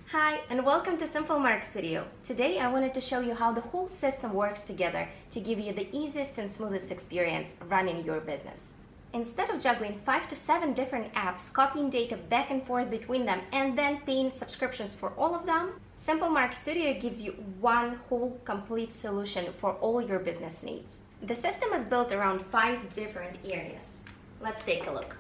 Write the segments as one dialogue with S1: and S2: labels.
S1: Hi, and welcome to SimpleMark Studio. Today I wanted to show you how the whole system works together to give you the easiest and smoothest experience running your business. Instead of juggling 5 to 7 different apps, copying data back and forth between them, and then paying subscriptions for all of them, SimpleMark Studio gives you one whole complete solution for all your business needs. The system is built around 5 different areas. Let's take a look.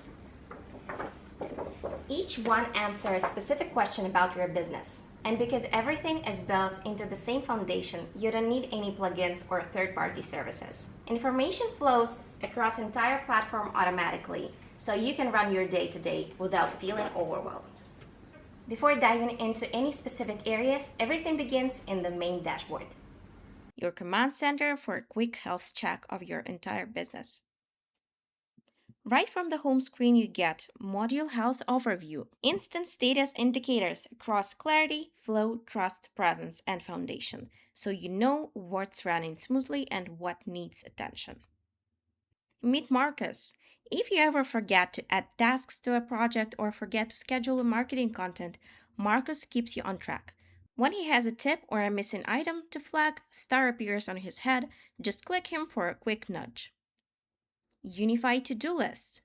S1: Each one answers a specific question about your business. And because everything is built into the same foundation, you don't need any plugins or third-party services. Information flows across the entire platform automatically, so you can run your day-to-day without feeling overwhelmed. Before diving into any specific areas, everything begins in the main dashboard.
S2: Your command center for a quick health check of your entire business. Right from the home screen, you get Module Health Overview, instant status indicators across Clarity, Flow, Trust, Presence, and Foundation, so you know what's running smoothly and what needs attention. Meet Marcus. If you ever forget to add tasks to a project or forget to schedule a marketing content, Marcus keeps you on track. When he has a tip or a missing item to flag, star appears on his head, just click him for a quick nudge. Unified to-do list.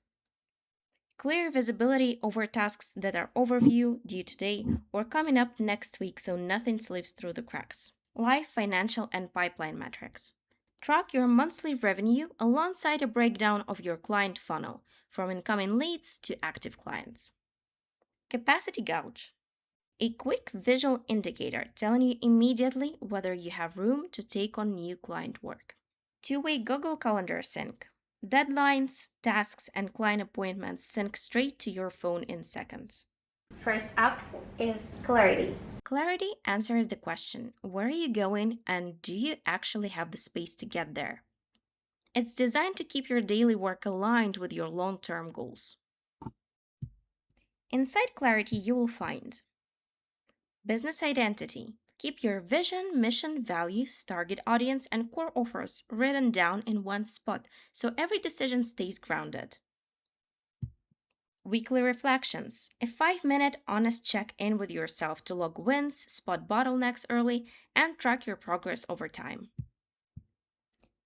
S2: Clear visibility over tasks that are overdue, due today, or coming up next week so nothing slips through the cracks. Live financial and pipeline metrics. Track your monthly revenue alongside a breakdown of your client funnel, from incoming leads to active clients. Capacity gauge. A quick visual indicator telling you immediately whether you have room to take on new client work. Two-way Google Calendar sync. Deadlines, tasks, and client appointments sync straight to your phone in seconds.
S1: First up is Clarity.
S2: Clarity answers the question, where are you going and do you actually have the space to get there? It's designed to keep your daily work aligned with your long-term goals. Inside Clarity, you will find business identity. Keep your vision, mission, values, target audience, and core offers written down in one spot so every decision stays grounded. Weekly reflections, a 5-minute honest check in with yourself to log wins, spot bottlenecks early, and track your progress over time.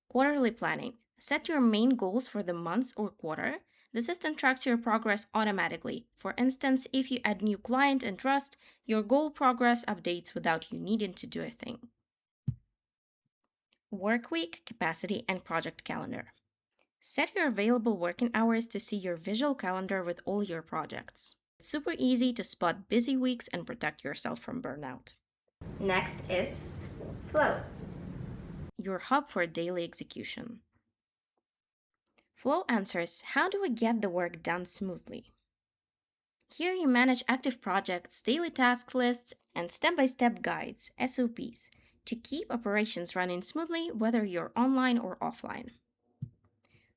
S2: Quarterly planning, set your main goals for the months or quarter. The system tracks your progress automatically. For instance, if you add new client and trust, your goal progress updates without you needing to do a thing. Work week, capacity, and project calendar. Set your available working hours to see your visual calendar with all your projects. It's super easy to spot busy weeks and protect yourself from burnout.
S1: Next is Flow.
S2: Your hub for daily execution. Flow answers, how do we get the work done smoothly? Here you manage active projects, daily task lists, and step-by-step guides, SOPs, to keep operations running smoothly whether you're online or offline.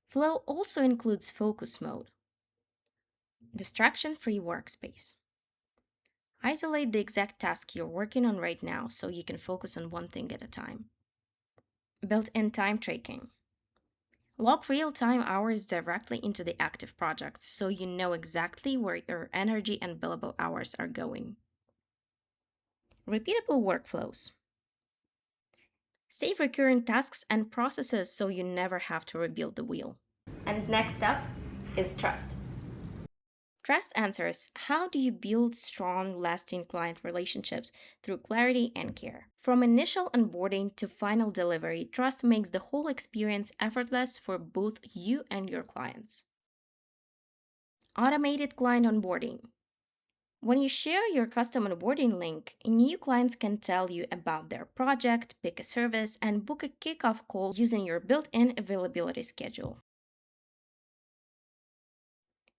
S2: Flow also includes focus mode, distraction-free workspace. Isolate the exact task you're working on right now so you can focus on one thing at a time. Built-in time tracking. Log real-time hours directly into the active project so you know exactly where your energy and billable hours are going. Repeatable workflows. Save recurring tasks and processes so you never have to rebuild the wheel.
S1: And next up is Trust.
S2: Trust answers, how do you build strong, lasting client relationships through clarity and care? From initial onboarding to final delivery, Trust makes the whole experience effortless for both you and your clients. Automated client onboarding. When you share your custom onboarding link, new clients can tell you about their project, pick a service, and book a kickoff call using your built-in availability schedule.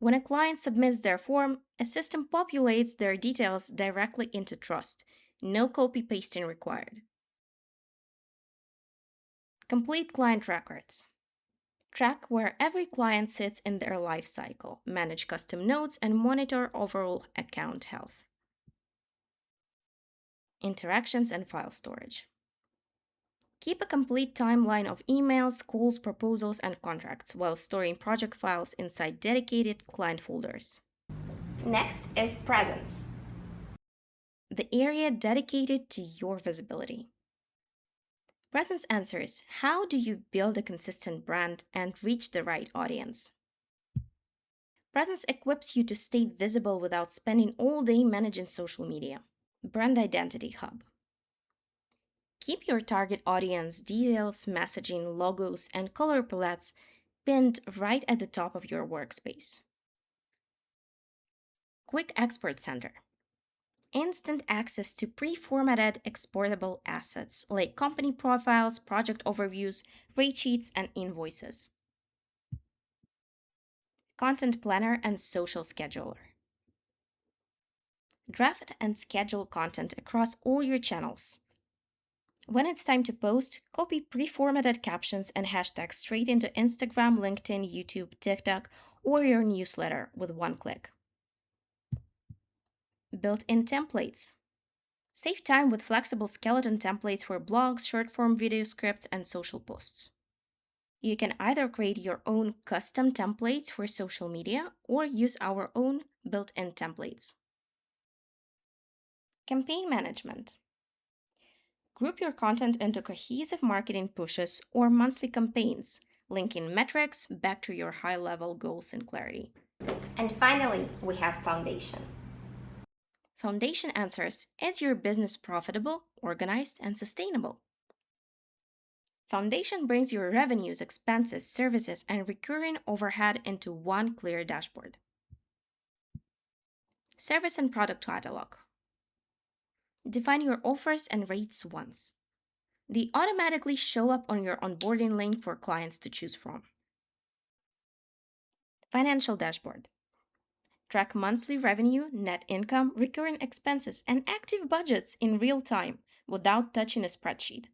S2: When a client submits their form, a system populates their details directly into Trust. No copy-pasting required. Complete client records. Track where every client sits in their life cycle, manage custom notes, and monitor overall account health. Interactions and file storage. Keep a complete timeline of emails, calls, proposals, and contracts while storing project files inside dedicated client folders.
S1: Next is Presence.
S2: the area dedicated to your visibility. Presence answers, how do you build a consistent brand and reach the right audience? Presence equips you to stay visible without spending all day managing social media. Brand Identity Hub. Keep your target audience details, messaging, logos, and color palettes pinned right at the top of your workspace. Quick Export Center. Instant access to pre-formatted exportable assets like company profiles, project overviews, rate sheets, and invoices. Content Planner and Social Scheduler. Draft and schedule content across all your channels. When it's time to post, copy pre-formatted captions and hashtags straight into Instagram, LinkedIn, YouTube, TikTok, or your newsletter with one click. Built-in templates. Save time with flexible skeleton templates for blogs, short-form video scripts, and social posts. You can either create your own custom templates for social media or use our own built-in templates. Campaign management. Group your content into cohesive marketing pushes or monthly campaigns, linking metrics back to your high-level goals and clarity.
S1: And finally, we have foundation.
S2: Foundation answers, is your business profitable, organized, and sustainable? Foundation brings your revenues, expenses, services, and recurring overhead into one clear dashboard. Service and product catalog. Define your offers and rates once. They automatically show up on your onboarding link for clients to choose from. Financial dashboard. Track monthly revenue, net income, recurring expenses, and active budgets in real time without touching a spreadsheet.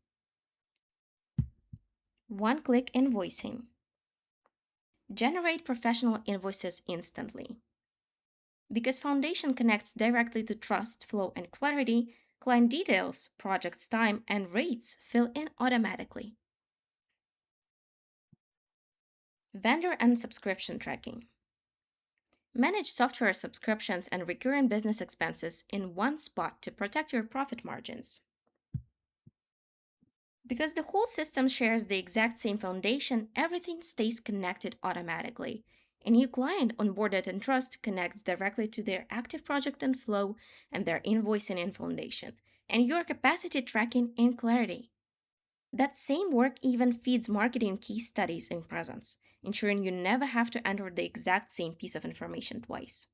S2: One-click invoicing. Generate professional invoices instantly. Because Foundation connects directly to trust, flow, and clarity, client details, project's time, and rates fill in automatically. Vendor and subscription tracking. Manage software subscriptions and recurring business expenses in one spot to protect your profit margins. Because the whole system shares the exact same foundation, everything stays connected automatically. A new client onboarded in Trust connects directly to their active project and flow and their invoicing in Foundation, and your capacity tracking in Clarity. That same work even feeds marketing case studies in Presence, ensuring you never have to enter the exact same piece of information twice.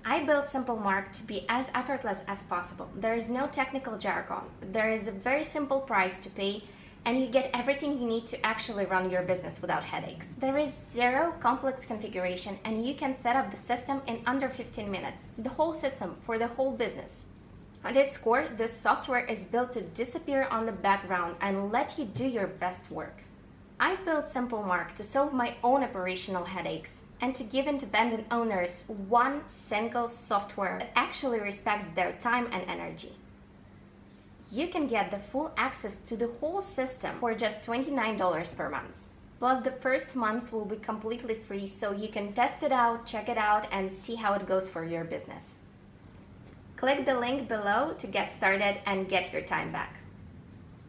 S1: I built SimpleMark to be as effortless as possible. There is no technical jargon. There is a very simple price to pay, and you get everything you need to actually run your business without headaches. There is zero complex configuration, and you can set up the system in under 15 minutes. The whole system for the whole business. At its core, this software is built to disappear on the background and let you do your best work. I've built SimpleMark to solve my own operational headaches and to give independent owners one single software that actually respects their time and energy. You can get the full access to the whole system for just $29 per month. Plus, the first months will be completely free, so you can test it out, check it out, and see how it goes for your business. Click the link below to get started and get your time back.